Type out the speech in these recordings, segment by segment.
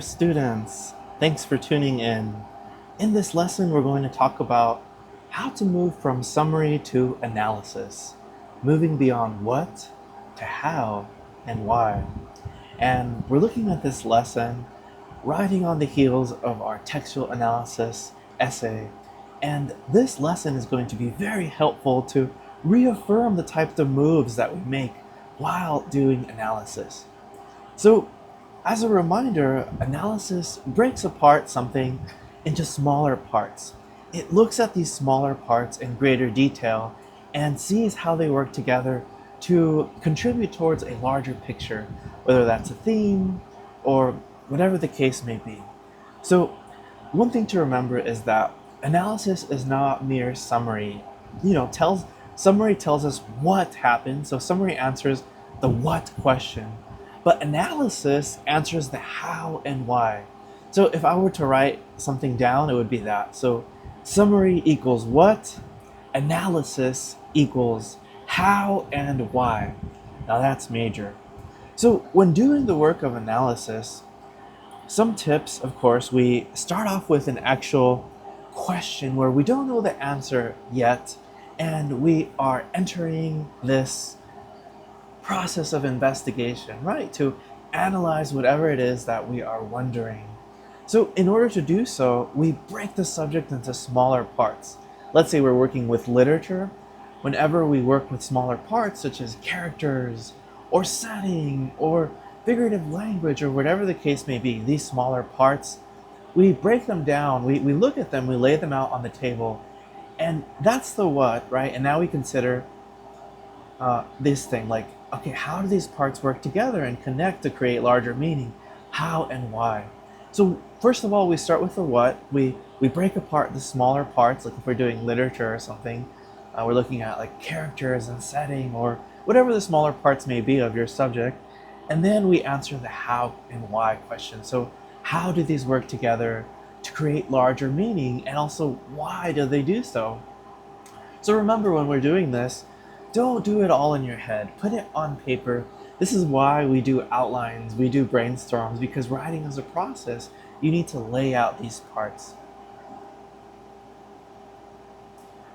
Students, thanks for tuning in. In this lesson, we're going to talk about how to move from summary to analysis, moving beyond what to how and why. And we're looking at this lesson riding on the heels of our textual analysis essay. And this lesson is going to be very helpful to reaffirm the types of moves that we make while doing analysis. So, as a reminder, analysis breaks apart something into smaller parts. It looks at these smaller parts in greater detail and sees how they work together to contribute towards a larger picture, whether that's a theme or whatever the case may be. So, one thing to remember is that analysis is not mere summary. Summary tells us what happened, so summary answers the what question. But analysis answers the how and why. So if I were to write something down, it would be that. So summary equals what, analysis equals how and why. Now that's major. So when doing the work of analysis, some tips, of course, we start off with an actual question where we don't know the answer yet, and we are entering this process of investigation, right? To analyze whatever it is that we are wondering. So, in order to do so, we break the subject into smaller parts. Let's say we're working with literature. Whenever we work with smaller parts, such as characters, or setting, or figurative language, or whatever the case may be, these smaller parts, we break them down, we look at them, we lay them out on the table, and that's the what, right? And now we consider this thing like, okay, how do these parts work together and connect to create larger meaning? How and why? So first of all, we start with the what. We break apart the smaller parts, like if we're doing literature or something, we're looking at like characters and setting or whatever the smaller parts may be of your subject. And then we answer the how and why question. So how do these work together to create larger meaning, and also why do they do so? So remember, when we're doing this, don't do it all in your head. Put it on paper. This is why we do outlines, we do brainstorms, because writing is a process. You need to lay out these parts.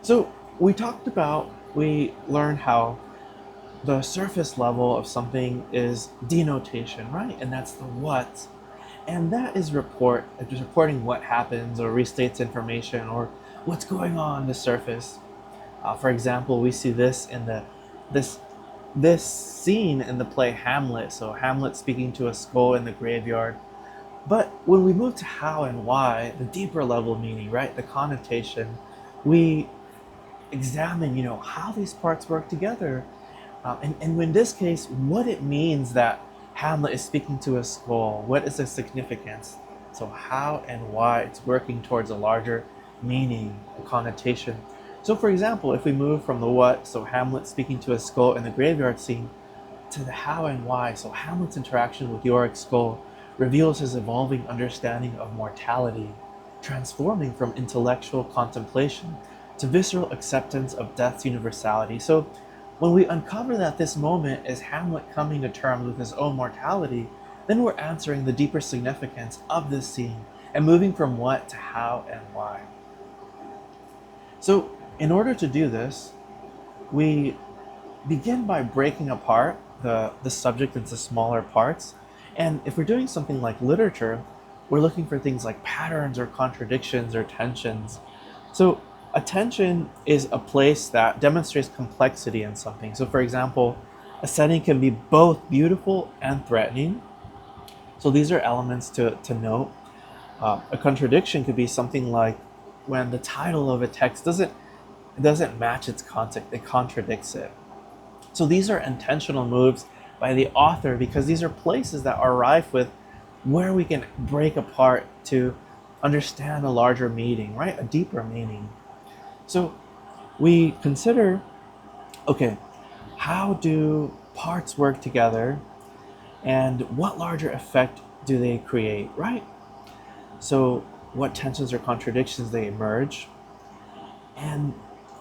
So we learned how the surface level of something is denotation, right? And that's the what. And that is just reporting what happens or restates information or what's going on the surface. For example, we see this in this this scene in the play Hamlet. So Hamlet speaking to a skull in the graveyard. But when we move to how and why, the deeper level meaning, right, the connotation, we examine, how these parts work together, and in this case, what it means that Hamlet is speaking to a skull. What is the significance? So how and why it's working towards a larger meaning, a connotation. So for example, if we move from the what, so Hamlet speaking to a skull in the graveyard scene, to the how and why, so Hamlet's interaction with Yorick's skull reveals his evolving understanding of mortality, transforming from intellectual contemplation to visceral acceptance of death's universality. So when we uncover that this moment is Hamlet coming to terms with his own mortality, then we're answering the deeper significance of this scene and moving from what to how and why. So in order to do this, we begin by breaking apart the subject into smaller parts. And if we're doing something like literature, we're looking for things like patterns or contradictions or tensions. So a tension is a place that demonstrates complexity in something. So for example, a setting can be both beautiful and threatening. So these are elements to note. A contradiction could be something like when the title of a text doesn't match its context, it contradicts it. So these are intentional moves by the author because these are places that are rife with where we can break apart to understand a larger meaning, right? A deeper meaning. So we consider, okay, how do parts work together and what larger effect do they create, right? So what tensions or contradictions they emerge, and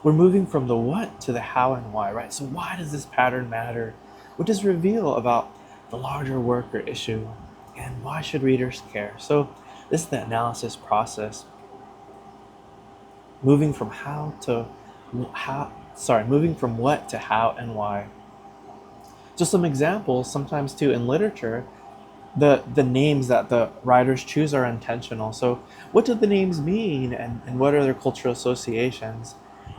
we're moving from the what to the how and why, right? So why does this pattern matter? What does it reveal about the larger work or issue? and why should readers care? So this is the analysis process, moving from moving from what to how and why. So some examples, sometimes too in literature, the names that the writers choose are intentional. So what do the names mean, and what are their cultural associations?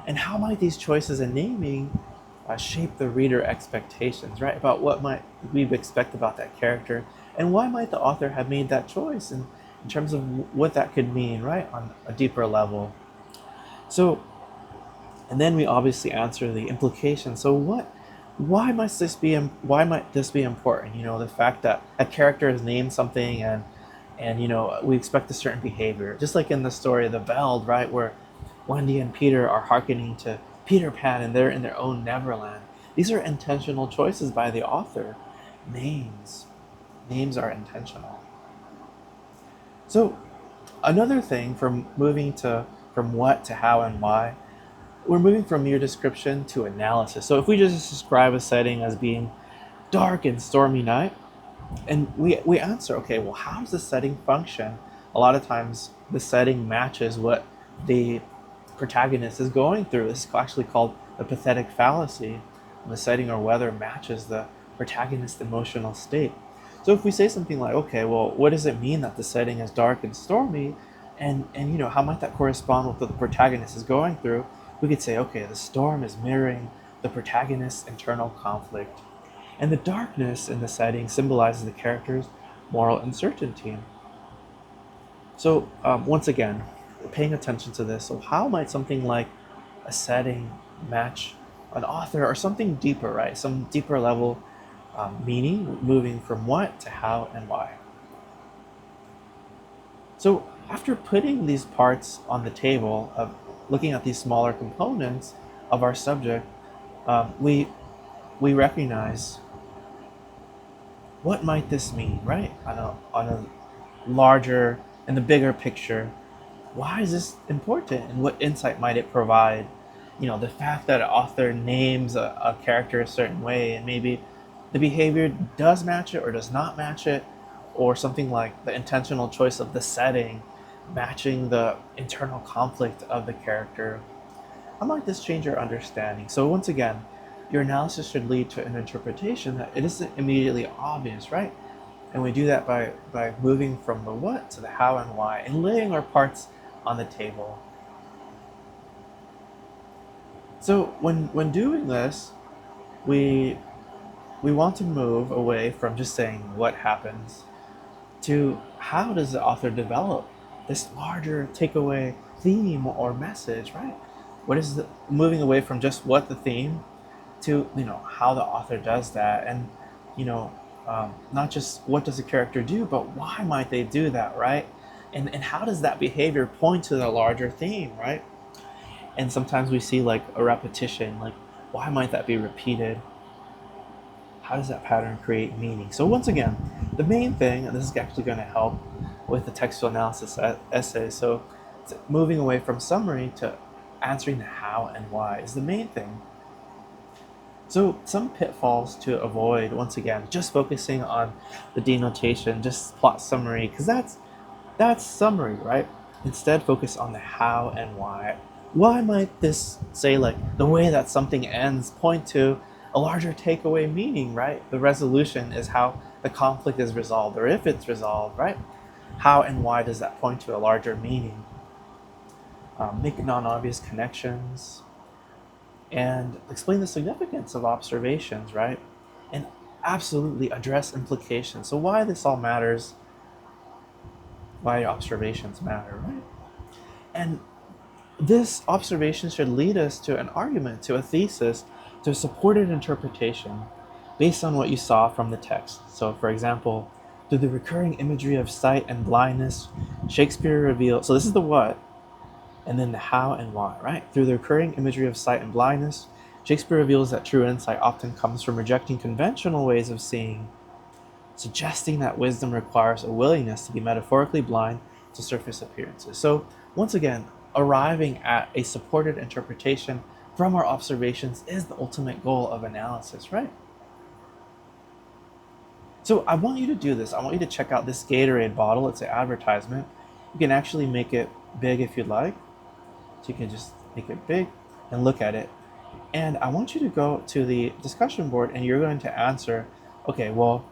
And how might these choices in naming shape the reader expectations, right? About what might we expect about that character, and why might the author have made that choice, and in terms of what that could mean, right, on a deeper level. So, and then we obviously answer the implication. So why might this be important? The fact that a character is named something, and we expect a certain behavior, just like in the story of the Veld, right, where Wendy and Peter are hearkening to Peter Pan, and they're in their own Neverland. These are intentional choices by the author. Names. Names are intentional. So another thing, from what to how and why, we're moving from mere description to analysis. So if we just describe a setting as being dark and stormy night, and we answer, okay, well, how does the setting function? A lot of times the setting matches what the protagonist is going through. This is actually called the pathetic fallacy. The setting or weather matches the protagonist's emotional state. So if we say something like, okay, well, what does it mean that the setting is dark and stormy, and how might that correspond with what the protagonist is going through? We could say, okay, the storm is mirroring the protagonist's internal conflict, and the darkness in the setting symbolizes the character's moral uncertainty. So, once again, paying attention to this. So, how might something like a setting match an author, or something deeper, right? Some deeper level meaning, moving from what to how and why. So, after putting these parts on the table, of looking at these smaller components of our subject, we recognize, what might this mean, right? On a larger and the bigger picture, why is this important, and what insight might it provide? The fact that an author names a character a certain way, and maybe the behavior does match it or does not match it, or something like the intentional choice of the setting matching the internal conflict of the character. How might this change your understanding? So, once again, your analysis should lead to an interpretation that it isn't immediately obvious, right? And we do that by moving from the what to the how and why, and laying our parts on the table. So when doing this, we we want to move away from just saying what happens to how does the author develop this larger takeaway theme or message, right? What is the moving away from just what the theme to how the author does that, and not just what does the character do, but why might they do that, right? And how does that behavior point to the larger theme, right? And sometimes we see like a repetition, like why might that be repeated? How does that pattern create meaning? So once again, the main thing, and this is actually going to help with the textual analysis essay. So moving away from summary to answering the how and why is the main thing. So some pitfalls to avoid, once again, just focusing on the denotation, just plot summary, because that's summary, right? Instead, focus on the how and why. Why might this, say, like the way that something ends, point to a larger takeaway meaning, right? The resolution is how the conflict is resolved, or if it's resolved, right? How and why does that point to a larger meaning? Make non-obvious connections, and explain the significance of observations, right? And absolutely address implications. So why this all matters, why observations matter, right? And this observation should lead us to an argument, to a thesis, to a supported interpretation based on what you saw from the text. So, for example, through the recurring imagery of sight and blindness, Shakespeare reveals, so this is the what, and then the how and why, right? Through the recurring imagery of sight and blindness, Shakespeare reveals that true insight often comes from rejecting conventional ways of seeing, suggesting that wisdom requires a willingness to be metaphorically blind to surface appearances. So, once again, arriving at a supported interpretation from our observations is the ultimate goal of analysis, right? So I want you to do this. I want you to check out this Gatorade bottle. It's an advertisement. You can actually make it big if you'd like. So you can just make it big and look at it. And I want you to go to the discussion board and you're going to answer, okay, well,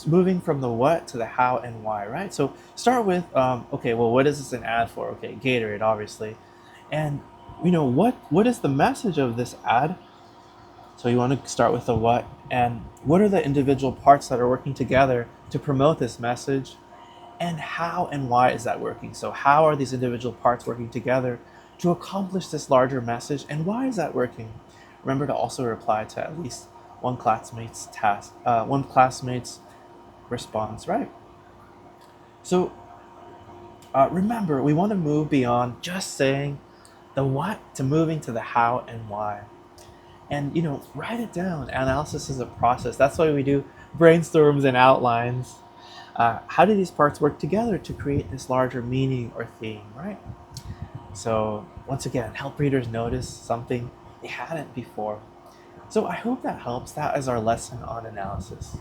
moving from the what to the how and why, right? So start with, okay, well, what is this an ad for? Okay, Gatorade, obviously. And, what is the message of this ad? So you want to start with the what and what are the individual parts that are working together to promote this message and how and why is that working? So how are these individual parts working together to accomplish this larger message and why is that working? Remember to also reply to at least one classmate's response, right? So remember, we want to move beyond just saying the what to moving to the how and why. And write it down. Analysis is a process. That's why we do brainstorms and outlines. How do these parts work together to create this larger meaning or theme, right? So once again, help readers notice something they hadn't before. So I hope that helps. That is our lesson on analysis.